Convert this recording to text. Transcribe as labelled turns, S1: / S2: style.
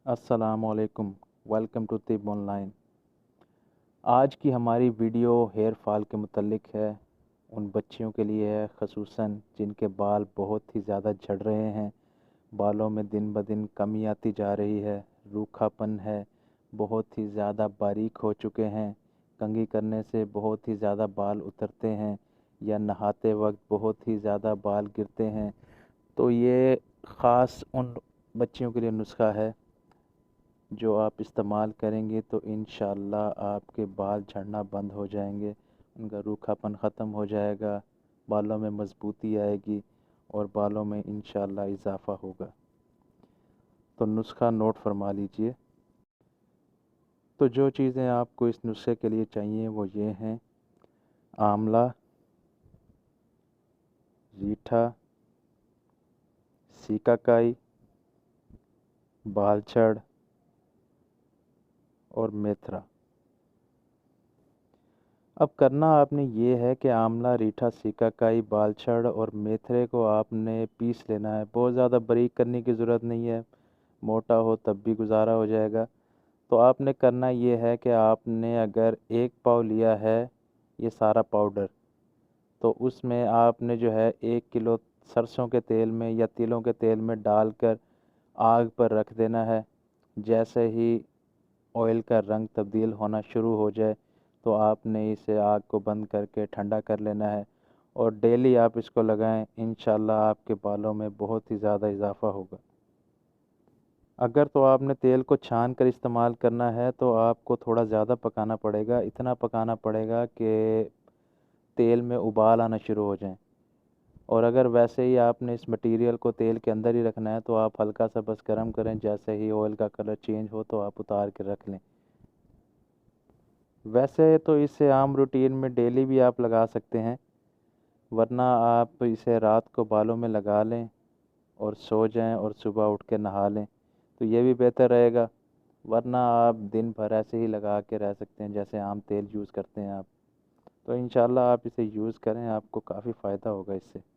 S1: अस्सलामुअलैकुम। Welcome to Tibb online. आज की हमारी वीडियो हेयर फॉल के मुतल्लिक है। उन बच्चियों के लिए है ख़ुसूसन जिनके बाल बहुत ही ज़्यादा झड़ रहे हैं, बालों में दिन ब दिन कमी आती जा रही है, रूखापन है, बहुत ही ज़्यादा बारीक हो चुके हैं, कंघी करने से बहुत ही ज़्यादा बाल उतरते हैं या नहाते वक्त बहुत ही ज़्यादा बाल गिरते हैं। तो ये ख़ास उन बच्चियों के लिए नुस्खा है जो आप इस्तेमाल करेंगे तो इंशाअल्लाह आपके बाल झड़ना बंद हो जाएंगे, उनका रूखापन ख़त्म हो जाएगा, बालों में मज़बूती आएगी और बालों में इंशाअल्लाह इजाफ़ा होगा। तो नुस्खा नोट फरमा लीजिए। तो जो चीज़ें आपको इस नुस्खे के लिए चाहिए वो ये हैं: आंवला, रीठा, सीकाकाई, बालछड़ और मेथरा। अब करना आपने ये है कि आंवला, रीठा, सीकाकाई, बालछड़ और मेथरे को आपने पीस लेना है। बहुत ज़्यादा बारीक करने की ज़रूरत नहीं है, मोटा हो तब भी गुजारा हो जाएगा। तो आपने करना ये है कि आपने अगर 1 पाव लिया है ये सारा पाउडर, तो उसमें आपने जो है 1 किलो सरसों के तेल में या तिलों के तेल में डालकर आग पर रख देना है। जैसे ही ऑयल का रंग तब्दील होना शुरू हो जाए तो आपने इसे आग को बंद करके ठंडा कर लेना है और डेली आप इसको लगाएं। इंशाल्लाह आपके बालों में बहुत ही ज़्यादा इजाफ़ा होगा। अगर तो आपने तेल को छान कर इस्तेमाल करना है तो आपको थोड़ा ज़्यादा पकाना पड़ेगा, इतना पकाना पड़ेगा कि तेल में उबाल आना शुरू हो जाए। और अगर वैसे ही आपने इस मटेरियल को तेल के अंदर ही रखना है तो आप हल्का सा बस गर्म करें, जैसे ही ऑयल का कलर चेंज हो तो आप उतार के रख लें। वैसे तो इसे आम रूटीन में डेली भी आप लगा सकते हैं, वरना आप इसे रात को बालों में लगा लें और सो जाएं और सुबह उठ के नहा लें तो ये भी बेहतर रहेगा। वरना आप दिन भर ऐसे ही लगा के रह सकते हैं जैसे आम तेल यूज़ करते हैं आप। तो इंशाल्लाह आप इसे यूज़ करें, आपको काफ़ी फ़ायदा होगा इससे।